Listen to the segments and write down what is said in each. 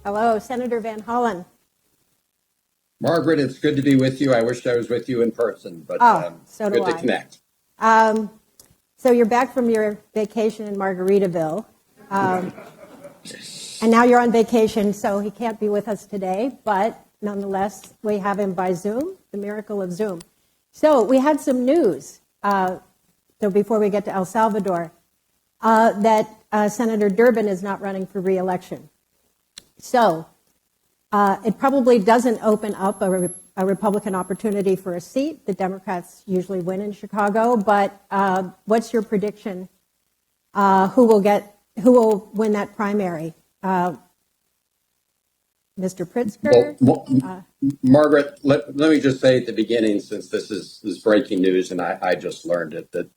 Hello, Senator Van Hollen. Margaret, it's good to be with you. I wish I was with you in person, but so good do to connect. So you're back from your vacation in Margaritaville, and now you're on vacation, so he can't be with us today, but nonetheless, we have him by Zoom, the miracle of Zoom. So we had some news, so before we get to El Salvador, that Senator Durbin is not running for re-election. So it probably doesn't open up a Republican opportunity for a seat. The Democrats usually win in Chicago, but what's your prediction? Who will win that primary? Mr. Pritzker? Well, Margaret, let me just say at the beginning, since this is breaking news and I just learned it, that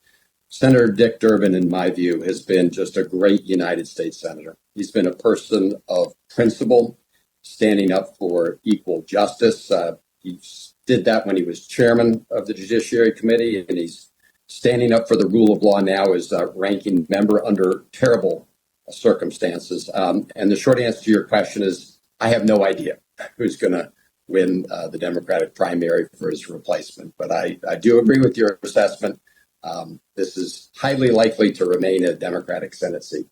Senator Dick Durbin, in my view, has been just a great United States Senator. He's been a person of principle, standing up for equal justice. He did that when he was chairman of the Judiciary Committee, and he's standing up for the rule of law now as a ranking member under terrible circumstances. And the short answer to your question is, I have no idea who's going to win the Democratic primary for his replacement. But I do agree with your assessment. This is highly likely to remain a Democratic Senate seat.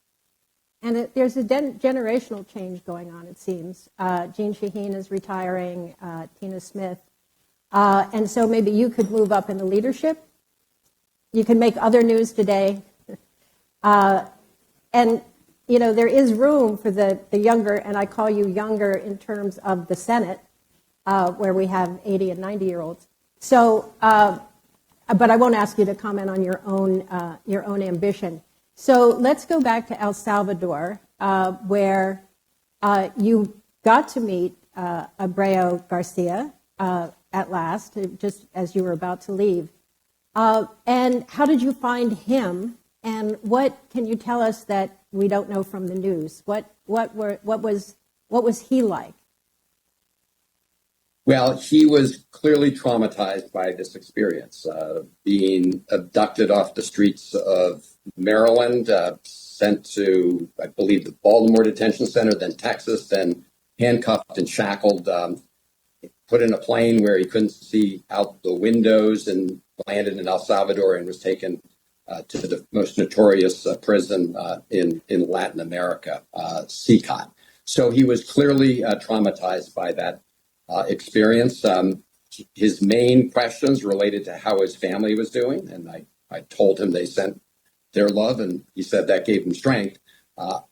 And there's a generational change going on, it seems. Jean Shaheen is retiring, Tina Smith. And so maybe you could move up in the leadership. You can make other news today. And, you know, there is room for the younger, and I call you younger in terms of the Senate, where we have 80 and 90-year-olds. So, but I won't ask you to comment on your own ambition. So let's go back to El Salvador, where you got to meet Ábrego García at last, just as you were about to leave. And how did you find him? And what can you tell us that we don't know from the news? What was he like? Well, he was clearly traumatized by this experience, being abducted off the streets of Maryland, sent to, I believe, the Baltimore Detention Center, then Texas, then handcuffed and shackled, put in a plane where he couldn't see out the windows, and landed in El Salvador and was taken to the most notorious prison in Latin America, CCOT. So he was clearly traumatized by that experience. His main questions related to how his family was doing, and I told him they sent their love, and he said that gave him strength.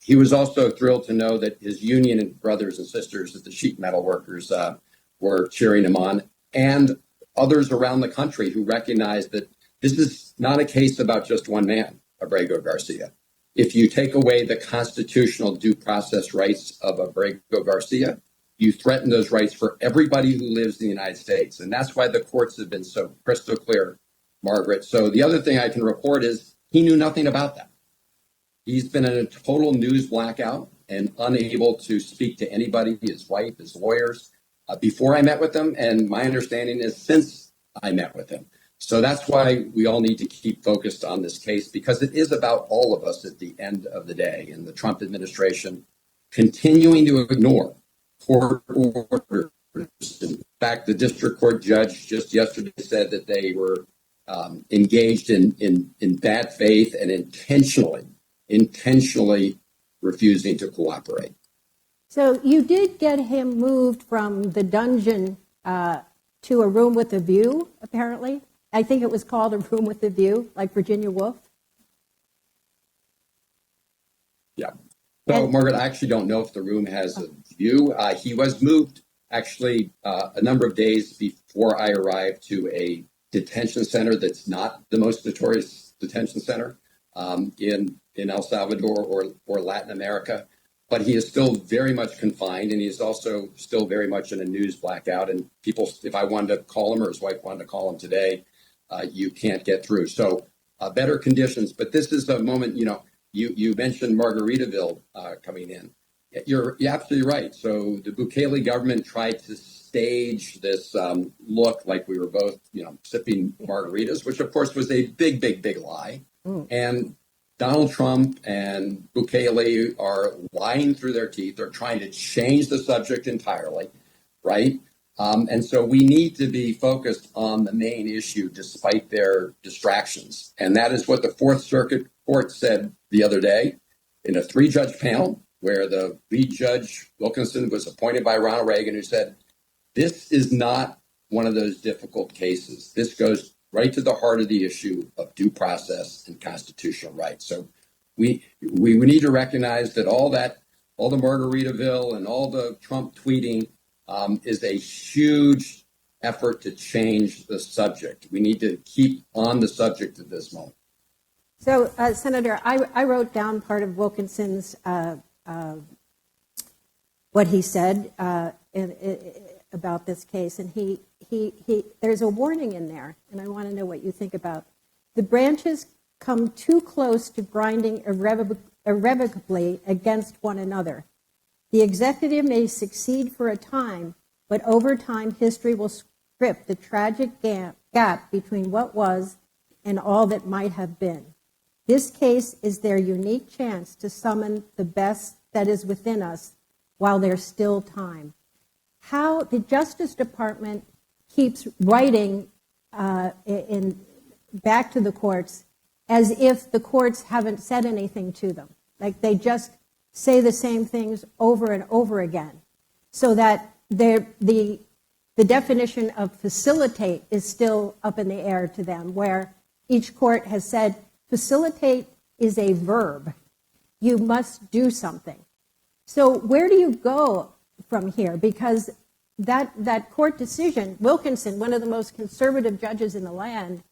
He was also thrilled to know that his union and brothers and sisters at the sheet metal workers were cheering him on, and others around the country who recognized that this is not a case about just one man, Ábrego García. If you take away the constitutional due process rights of Ábrego García, you threaten those rights for everybody who lives in the United States. And that's why the courts have been so crystal clear, Margaret. So the other thing I can report is he knew nothing about that. He's been in a total news blackout and unable to speak to anybody, his wife, his lawyers, before I met with him. And my understanding is since I met with him. So that's why we all need to keep focused on this case, because it is about all of us at the end of the day. And the Trump administration continuing to ignore court orders. In fact, the district court judge just yesterday said that they were engaged in bad faith and intentionally refusing to cooperate. So you did get him moved from the dungeon to a room with a view, apparently. I think it was called a room with a view, like Virginia Woolf. Yeah. So, Margaret, I actually don't know if the room has a view. He was moved, actually, a number of days before I arrived to a detention center that's not the most notorious detention center in El Salvador or Latin America. But he is still very much confined, and he's also still very much in a news blackout. And people, if I wanted to call him or his wife wanted to call him today, you can't get through. So better conditions. But this is a moment, you mentioned Margaritaville coming in. You're absolutely right. So the Bukele government tried to stage this look like we were both, sipping margaritas, which of course was a big lie. And Donald Trump and Bukele are lying through their teeth. They're trying to change the subject entirely, right? And so we need to be focused on the main issue despite their distractions. And that is what the Fourth Circuit Court said the other day in a 3-judge panel where the lead judge, Wilkinson, was appointed by Ronald Reagan, who said, this is not one of those difficult cases. This goes right to the heart of the issue of due process and constitutional rights. So we need to recognize that all the Margaritaville and all the Trump tweeting is a huge effort to change the subject. We need to keep on the subject at this moment. So, Senator, I wrote down part of Wilkinson's what he said about this case, and he there's a warning in there, and I want to know what you think about. The branches come too close to grinding irrevocably against one another. The executive may succeed for a time, but over time history will script the tragic gap between what was and all that might have been. This case is their unique chance to summon the best that is within us while there's still time. How the Justice Department keeps writing back to the courts as if the courts haven't said anything to them. Like they just say the same things over and over again, so that the definition of facilitate is still up in the air to them, where each court has said facilitate is a verb. You must do something. So where do you go from here? Because that court decision, Wilkinson, one of the most conservative judges in the land,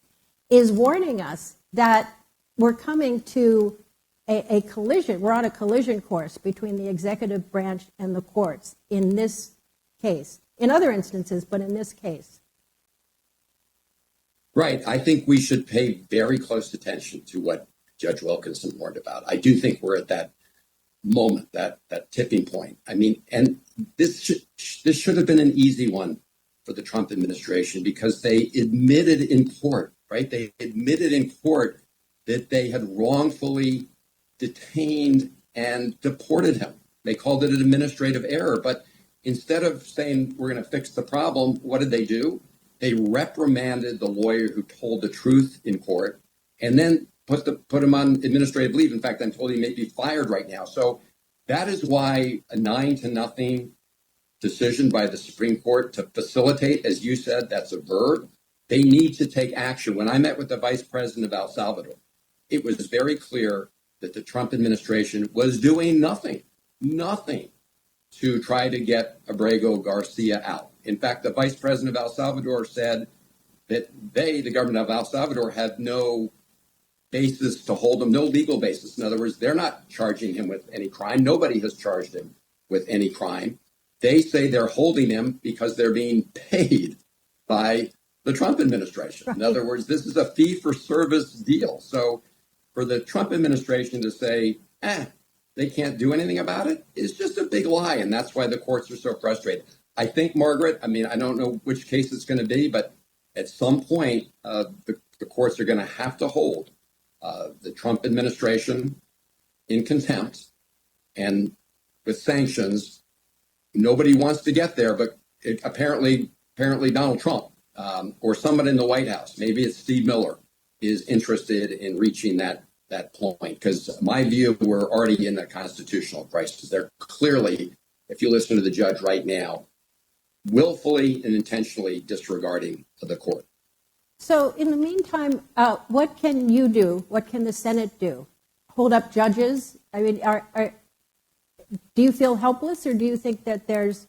is warning us that we're coming to a collision. We're on a collision course between the executive branch and the courts in this case. In other instances, but in this case. Right. I think we should pay very close attention to what Judge Wilkinson warned about. I do think we're at that moment, that tipping point. I mean, and this should have been an easy one for the Trump administration, because they admitted in court, right? They admitted in court that they had wrongfully detained and deported him. They called it an administrative error. But instead of saying we're going to fix the problem, what did they do? They reprimanded the lawyer who told the truth in court, and then put him on administrative leave. In fact, I'm told he may be fired right now. So that is why a 9-0 decision by the Supreme Court to facilitate, as you said, that's a verb. They need to take action. When I met with the vice president of El Salvador, it was very clear that the Trump administration was doing nothing to try to get Ábrego García out. In fact, the vice president of El Salvador said that the government of El Salvador, had no basis to hold him, no legal basis. In other words, they're not charging him with any crime. Nobody has charged him with any crime. They say they're holding him because they're being paid by the Trump administration. In other words, this is a fee-for-service deal. So for the Trump administration to say, they can't do anything about it, is just a big lie, and that's why the courts are so frustrated. I think, Margaret, I mean, I don't know which case it's going to be, but at some point, the courts are going to have to hold the Trump administration in contempt and with sanctions. Nobody wants to get there, but apparently Donald Trump or someone in the White House, maybe it's Steve Miller, is interested in reaching that point. Because my view, we're already in a constitutional crisis. They're clearly, if you listen to the judge right now, willfully and intentionally disregarding the court. So in the meantime, what can you do? What can the Senate do? Hold up judges? I mean, do you feel helpless, or do you think that there's,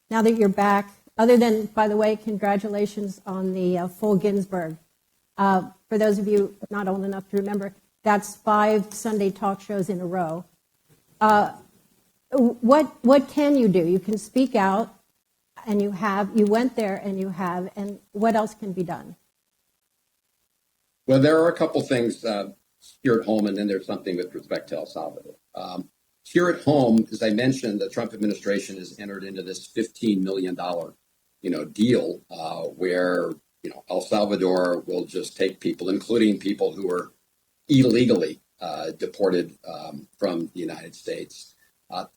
now that you're back, other than, by the way, congratulations on the full Ginsburg. For those of you not old enough to remember, that's 5 Sunday talk shows in a row. What can you do? You can speak out, and you went there and you have, and what else can be done? Well, there are a couple things here at home, and then there's something with respect to El Salvador. Here at home, as I mentioned, the Trump administration has entered into this $15 million, deal where, El Salvador will just take people, including people who are illegally deported from the United States.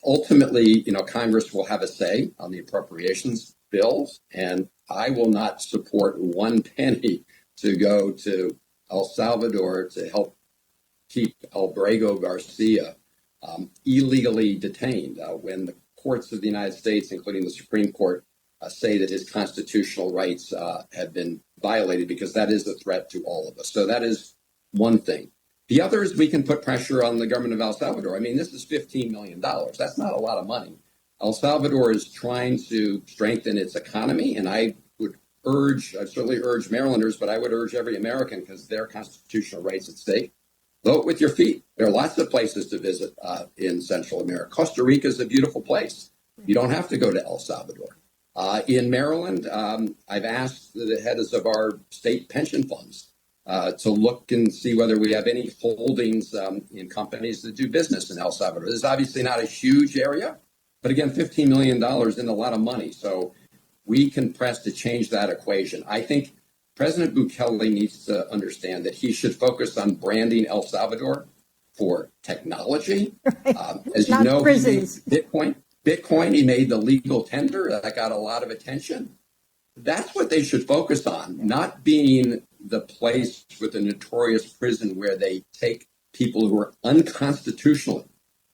Ultimately, Congress will have a say on the appropriations bills, and I will not support one penny to go to El Salvador to help keep Ábrego García illegally detained when the courts of the United States, including the Supreme Court, say that his constitutional rights have been violated, because that is a threat to all of us. So that is one thing. The other is we can put pressure on the government of El Salvador. I mean, this is $15 million. That's not a lot of money. El Salvador is trying to strengthen its economy, and I certainly urge Marylanders, but I would urge every American, because their constitutional rights at stake. Vote with your feet. There are lots of places to visit in Central America. Costa Rica is a beautiful place. You don't have to go to El Salvador. In Maryland, I've asked the heads of our state pension funds to look and see whether we have any holdings in companies that do business in El Salvador. This is obviously not a huge area, but again, $15 million isn't a lot of money. So we can press to change that equation. I think President Bukele needs to understand that he should focus on branding El Salvador for technology. Right. As you Not know, prisons. Bitcoin, he made the legal tender. That got a lot of attention. That's what they should focus on, not being the place with a notorious prison where they take people who are unconstitutionally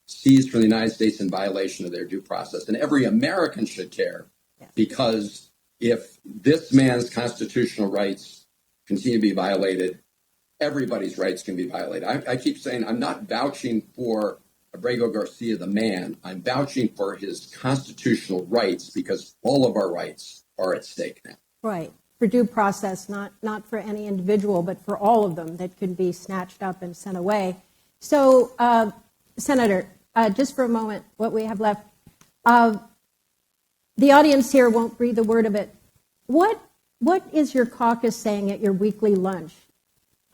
seized from the United States in violation of their due process. And every American should care, because if this man's constitutional rights continue to be violated, everybody's rights can be violated. I keep saying I'm not vouching for Ábrego García, the man. I'm vouching for his constitutional rights, because all of our rights are at stake now. Right. For due process, not for any individual, but for all of them that could be snatched up and sent away. So, Senator, just for a moment, what we have left, the audience here won't breathe a word of it. What is your caucus saying at your weekly lunch?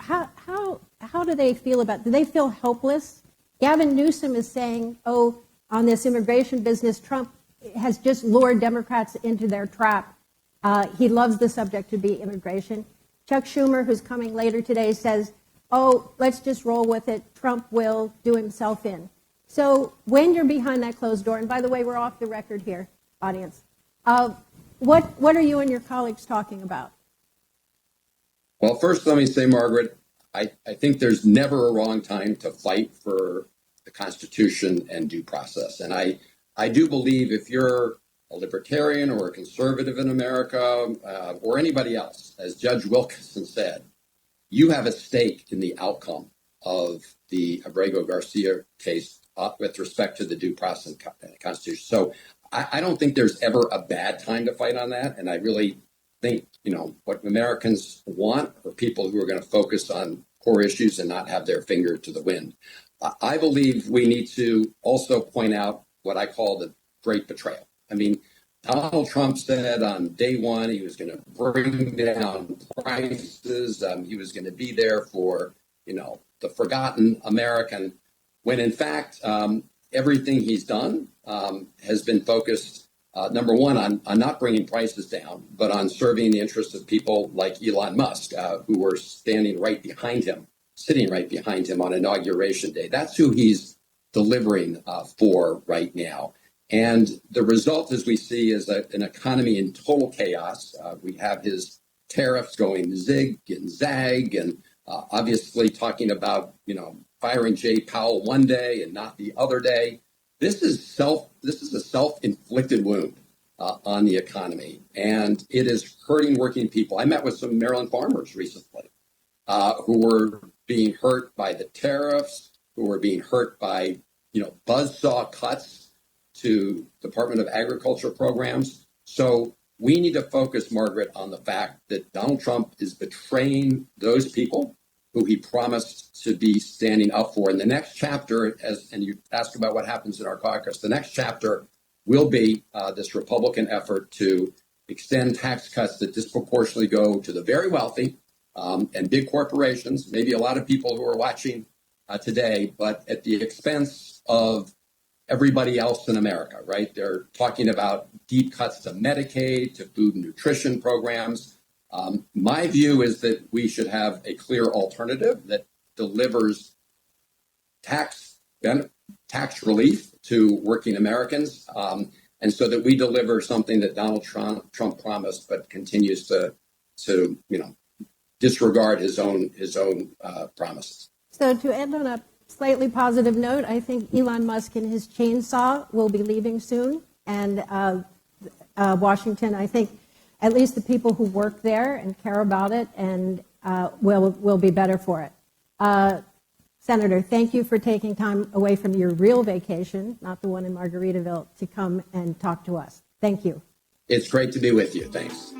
How do they feel about it? Do they feel helpless? Gavin Newsom is saying, on this immigration business, Trump has just lured Democrats into their trap. He loves the subject to be immigration. Chuck Schumer, who's coming later today, says, let's just roll with it. Trump will do himself in. So when you're behind that closed door, and by the way, we're off the record here, audience, what are you and your colleagues talking about? Well, first, let me say, Margaret, I think there's never a wrong time to fight for the Constitution and due process. And I do believe if you're a libertarian or a conservative in America or anybody else, as Judge Wilkinson said, you have a stake in the outcome of the Ábrego García case with respect to the due process and Constitution. So I don't think there's ever a bad time to fight on that. And I really think, what Americans want are people who are going to focus on core issues and not have their finger to the wind. I believe we need to also point out what I call the great betrayal. I mean, Donald Trump said on day one he was going to bring down prices. He was going to be there for, the forgotten American, when in fact, everything he's done has been focused, number one, on not bringing prices down, but on serving the interests of people like Elon Musk, who were sitting right behind him on Inauguration Day. That's who he's delivering for right now. And the result, as we see, is an economy in total chaos. We have his tariffs going zig and zag, and obviously talking about, firing Jay Powell one day and not the other day. This is a self-inflicted wound on the economy, and it is hurting working people. I met with some Maryland farmers recently who were being hurt by the tariffs, who were being hurt by, buzzsaw cuts to Department of Agriculture programs. So we need to focus, Margaret, on the fact that Donald Trump is betraying those people who he promised to be standing up for. And the next chapter, and you asked about what happens in our caucus, the next chapter will be this Republican effort to extend tax cuts that disproportionately go to the very wealthy and big corporations, maybe a lot of people who are watching today, but at the expense of everybody else in America, right? They're talking about deep cuts to Medicaid, to food and nutrition programs. My view is that we should have a clear alternative that delivers tax relief to working Americans, and so that we deliver something that Donald Trump promised, but continues to disregard his own promises. So to end on a slightly positive note, I think Elon Musk and his chainsaw will be leaving soon, and Washington, I think at least the people who work there and care about it and will be better for it. Senator, thank you for taking time away from your real vacation, not the one in Margaritaville, to come and talk to us. Thank you. It's great to be with you. Thanks.